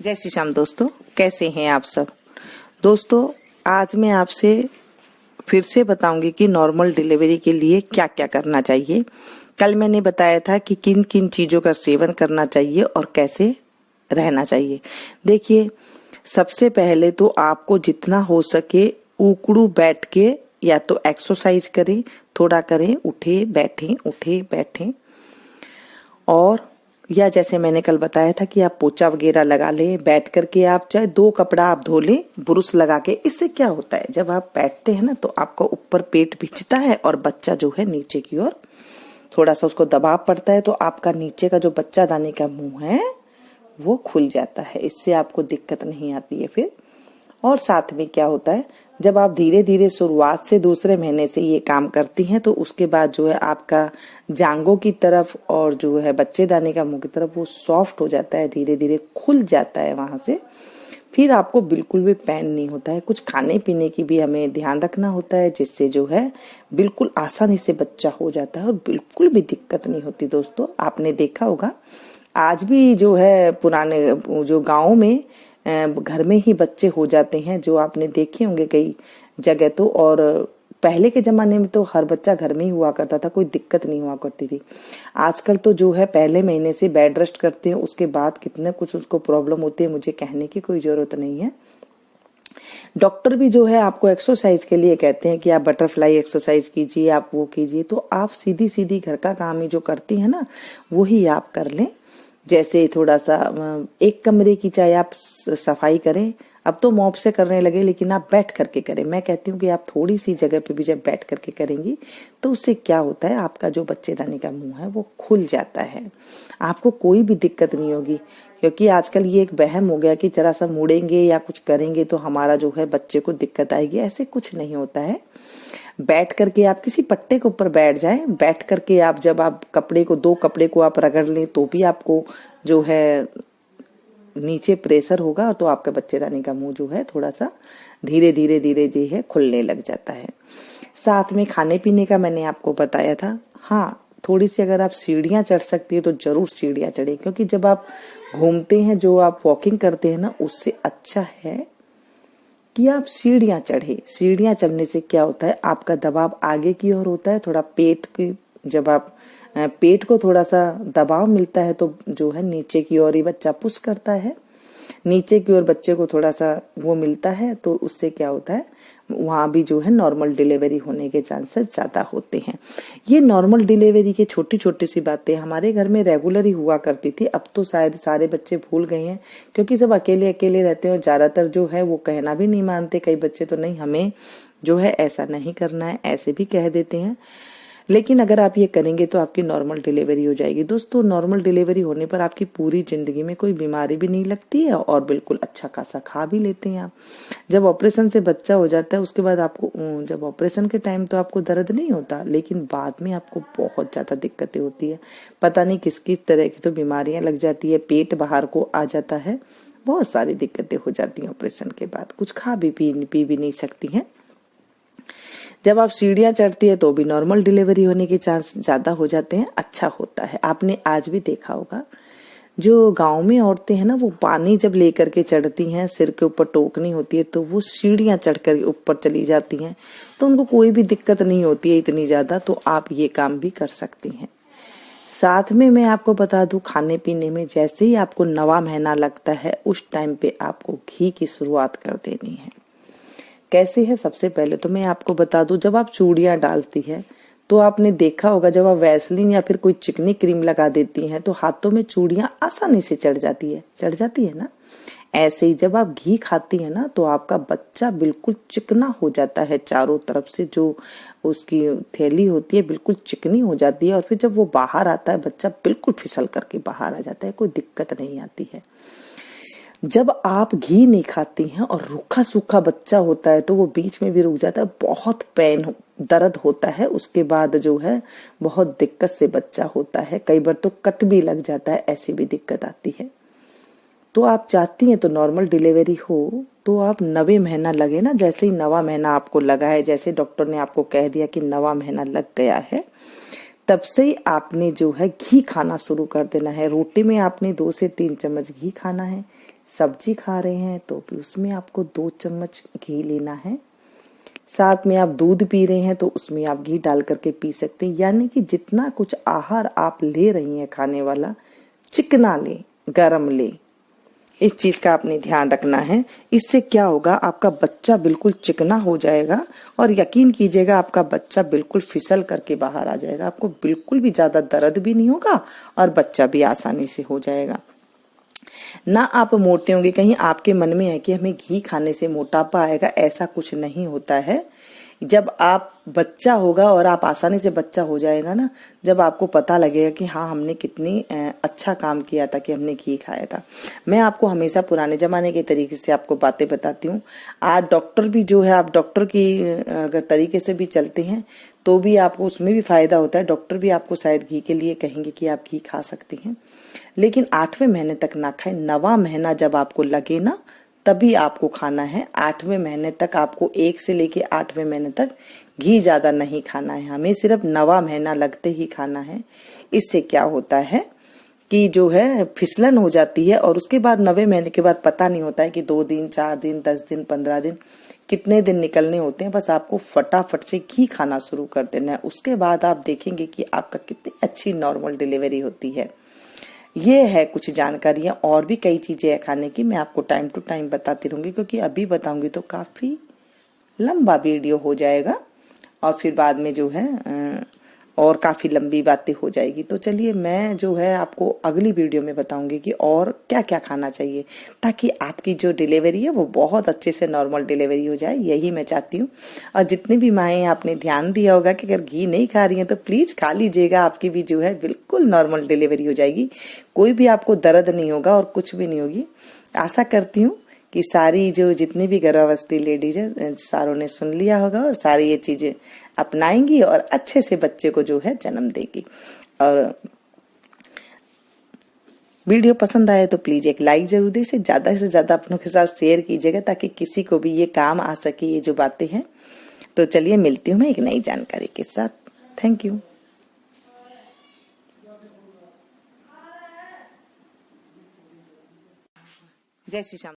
जय श्री श्याम दोस्तों, कैसे हैं आप सब। दोस्तों, आज मैं आपसे फिर से बताऊंगी कि नॉर्मल डिलीवरी के लिए क्या क्या करना चाहिए। कल मैंने बताया था कि किन किन चीज़ों का सेवन करना चाहिए और कैसे रहना चाहिए। देखिए, सबसे पहले तो आपको जितना हो सके उकड़ू बैठ के या तो एक्सरसाइज करें, थोड़ा करें, उठे बैठें और या जैसे मैंने कल बताया था कि आप पोछा वगैरह लगा लें। बैठ करके आप चाहे 2 कपड़ा आप धो लें ब्रुश लगा के। इससे क्या होता है, जब आप बैठते हैं ना तो आपका ऊपर पेट भिंचता है और बच्चा जो है नीचे की ओर थोड़ा सा उसको दबाव पड़ता है, तो आपका नीचे का जो बच्चा दाने का मुंह है वो खुल जाता है। इससे आपको दिक्कत नहीं आती है फिर। और साथ में क्या होता है, जब आप धीरे धीरे शुरुआत से दूसरे महीने से ये काम करती हैं तो उसके बाद जो है आपका जांघों की तरफ और जो है बच्चेदानी का मुंह की तरफ वो सॉफ्ट हो जाता है, धीरे धीरे खुल जाता है वहां से। फिर आपको बिल्कुल भी पेन नहीं होता है। कुछ खाने पीने की भी हमें ध्यान रखना होता है, जिससे जो है बिल्कुल आसानी से बच्चा हो जाता है और बिल्कुल भी दिक्कत नहीं होती। दोस्तों, आपने देखा होगा आज भी जो है पुराने जो गाँव में घर में ही बच्चे हो जाते हैं, जो आपने देखे होंगे कई जगह तो। और पहले के जमाने में तो हर बच्चा घर में ही हुआ करता था, कोई दिक्कत नहीं हुआ करती थी। आजकल तो जो है पहले महीने से बेड रेस्ट करते हैं, उसके बाद कितने कुछ उसको प्रॉब्लम होती है, मुझे कहने की कोई जरूरत नहीं है। डॉक्टर भी जो है आपको एक्सरसाइज के लिए कहते हैं कि आप बटरफ्लाई एक्सरसाइज कीजिए, आप वो कीजिए। तो आप सीधी सीधी घर का काम ही जो करती है ना वो ही आप कर लें। जैसे थोड़ा सा एक कमरे की चाहे आप सफाई करें, अब तो मॉप से करने लगे, लेकिन आप बैठ करके करें। मैं कहती हूँ कि आप थोड़ी सी जगह पे भी जब बैठ करके करेंगी तो उससे क्या होता है, आपका जो बच्चेदानी का मुंह है वो खुल जाता है। आपको कोई भी दिक्कत नहीं होगी, क्योंकि आजकल ये एक वहम हो गया कि जरा सा मुड़ेंगे या कुछ करेंगे तो हमारा जो है बच्चे को दिक्कत आएगी। ऐसे कुछ नहीं होता है। बैठ करके आप किसी पट्टे के ऊपर बैठ जाएं, बैठ करके आप जब आप कपड़े को 2 कपड़े को आप रगड़ लें तो भी आपको जो है नीचे प्रेशर होगा, तो आपके बच्चेदानी का मुंह जो है थोड़ा सा धीरे धीरे जो है खुलने लग जाता है। साथ में खाने पीने का मैंने आपको बताया था। हाँ, थोड़ी सी अगर आप सीढ़ियां चढ़ सकती है तो जरूर सीढ़ियां चढ़े, क्योंकि जब आप घूमते हैं, जो आप वॉकिंग करते हैं ना, उससे अच्छा है कि आप सीढ़ियां चढ़े। सीढ़ियां चढ़ने से क्या होता है, आपका दबाव आगे की ओर होता है, थोड़ा पेट की, जब आप पेट को थोड़ा सा दबाव मिलता है तो जो है नीचे की ओर ही बच्चा पुश करता है, नीचे की ओर बच्चे को थोड़ा सा वो मिलता है, तो उससे क्या होता है वहां भी जो है नॉर्मल डिलीवरी होने के चांसेस ज्यादा होते हैं। ये नॉर्मल डिलीवरी की छोटी छोटी सी बातें हमारे घर में रेगुलर ही हुआ करती थी। अब तो शायद सारे बच्चे भूल गए हैं, क्योंकि सब अकेले अकेले रहते हैं और ज्यादातर जो है वो कहना भी नहीं मानते। कई बच्चे तो नहीं, हमें जो है ऐसा नहीं करना है, ऐसे भी कह देते हैं। लेकिन अगर आप ये करेंगे तो आपकी नॉर्मल डिलीवरी हो जाएगी। दोस्तों, नॉर्मल डिलीवरी होने पर आपकी पूरी जिंदगी में कोई बीमारी भी नहीं लगती है और बिल्कुल अच्छा खासा खा भी लेते हैं आप। जब ऑपरेशन से बच्चा हो जाता है उसके बाद आपको, जब ऑपरेशन के टाइम तो आपको दर्द नहीं होता, लेकिन बाद में आपको बहुत ज्यादा दिक्कतें होती है। पता नहीं किस किस तरह की तो बीमारियां लग जाती है, पेट बाहर को आ जाता है, बहुत सारी दिक्कतें हो जाती हैं ऑपरेशन के बाद। कुछ खा भी पी भी नहीं सकती हैं। जब आप सीढ़ियां चढ़ती है तो भी नॉर्मल डिलीवरी होने के चांस ज्यादा हो जाते हैं, अच्छा होता है। आपने आज भी देखा होगा जो गांव में औरतें हैं ना, वो पानी जब लेकर के चढ़ती हैं, सिर के ऊपर टोकनी होती है तो वो सीढ़ियां चढ़कर ऊपर चली जाती हैं, तो उनको कोई भी दिक्कत नहीं होती है इतनी ज्यादा। तो आप ये काम भी कर सकती हैं। साथ में मैं आपको बता दूं, खाने पीने में जैसे ही आपको 9वां महीना लगता है उस टाइम पे आपको घी की शुरुआत कर देनी है। कैसे है, सबसे पहले तो मैं आपको बता दूं, जब आप चूड़ियां डालती है तो आपने देखा होगा जब आप वैसलीन या फिर कोई चिकनी क्रीम लगा देती हैं तो हाथों में चूड़ियां आसानी से चढ़ जाती है ना। ऐसे ही जब आप घी खाती है ना तो आपका बच्चा बिल्कुल चिकना हो जाता है, चारों तरफ से जो उसकी थैली होती है बिल्कुल चिकनी हो जाती है, और फिर जब वो बाहर आता है बच्चा बिल्कुल फिसल करके बाहर आ जाता है, कोई दिक्कत नहीं आती है। जब आप घी नहीं खाती हैं और रूखा सूखा बच्चा होता है तो वो बीच में भी रुक जाता है, बहुत दर्द होता है, उसके बाद जो है बहुत दिक्कत से बच्चा होता है, कई बार तो कट भी लग जाता है, ऐसी भी दिक्कत आती है। तो आप चाहती हैं तो नॉर्मल डिलीवरी हो तो आप 9वें महीना लगे ना, जैसे ही 9वां महीना आपको लगा है, जैसे डॉक्टर ने आपको कह दिया कि 9वां महीना लग गया है, तब से ही आपने जो है घी खाना शुरू कर देना है। रोटी में आपने 2 से 3 चम्मच घी खाना है। सब्जी खा रहे हैं तो भी उसमें आपको 2 चम्मच घी लेना है। साथ में आप दूध पी रहे हैं तो उसमें आप घी डाल करके पी सकते हैं। यानी कि जितना कुछ आहार आप ले रही हैं खाने वाला, चिकना ले, गरम ले, इस चीज का आपने ध्यान रखना है। इससे क्या होगा, आपका बच्चा बिल्कुल चिकना हो जाएगा और यकीन कीजिएगा आपका बच्चा बिल्कुल फिसल करके बाहर आ जाएगा। आपको बिल्कुल भी ज्यादा दर्द भी नहीं होगा और बच्चा भी आसानी से हो जाएगा। ना आप मोटे होंगे। कहीं आपके मन में है कि हमें घी खाने से मोटापा आएगा, ऐसा कुछ नहीं होता है। जब आप बच्चा होगा और आप आसानी से बच्चा हो जाएगा ना, जब आपको पता लगेगा कि हाँ हमने कितनी अच्छा काम किया था कि हमने घी खाया था। मैं आपको हमेशा पुराने जमाने के तरीके से आपको बातें बताती हूँ। आज डॉक्टर भी जो है, आप डॉक्टर की अगर तरीके से भी चलते हैं तो भी आपको उसमें भी फायदा होता है। डॉक्टर भी आपको शायद घी के लिए कहेंगे कि आप घी खा सकते हैं, लेकिन 8वें महीने तक ना खाएं। 9वां महीना जब आपको लगे ना, तभी आपको खाना है। 8वें महीने तक आपको 1 से लेके 8वें महीने तक घी ज्यादा नहीं खाना है। हमें सिर्फ 9वां महीना लगते ही खाना है। इससे क्या होता है कि जो है फिसलन हो जाती है और उसके बाद 9वें महीने के बाद पता नहीं होता है कि 2 दिन, 4 दिन, 10 दिन, 15 दिन, कितने दिन निकलने होते हैं। बस आपको फटाफट से घी खाना शुरू कर देना है। उसके बाद आप देखेंगे कि आपका कितनी अच्छी नॉर्मल डिलीवरी होती है। ये है कुछ जानकारियां। और भी कई चीजें है खाने की, मैं आपको टाइम टू टाइम बताती रहूंगी, क्योंकि अभी बताऊंगी तो काफी लंबा वीडियो हो जाएगा और फिर बाद में जो है और काफी लंबी बातें हो जाएगी। तो चलिए मैं जो है आपको अगली वीडियो में बताऊंगी कि और क्या क्या खाना चाहिए, ताकि आपकी जो डिलीवरी है वो बहुत अच्छे से नॉर्मल डिलीवरी हो जाए। यही मैं चाहती हूँ। और जितनी भी माएँ आपने ध्यान दिया होगा कि अगर घी नहीं खा रही हैं तो प्लीज खा लीजिएगा। आपकी भी जो है बिल्कुल नॉर्मल डिलीवरी हो जाएगी। कोई भी आपको दर्द नहीं होगा और कुछ भी नहीं होगी। आशा करती हूँ कि सारी जो जितनी भी गर्भावस्थी लेडीज है सारों ने सुन लिया होगा और सारी ये चीजें अपनाएंगी और अच्छे से बच्चे को जो है जन्म देगी। और वीडियो पसंद आए तो प्लीज एक लाइक जरूर दे। इसे ज्यादा से ज्यादा अपनों के साथ शेयर कीजिएगा ताकि किसी को भी ये काम आ सके, ये जो बातें हैं। तो चलिए मिलती हूँ मैं एक नई जानकारी के साथ। Thank you. जय श्री श्याम।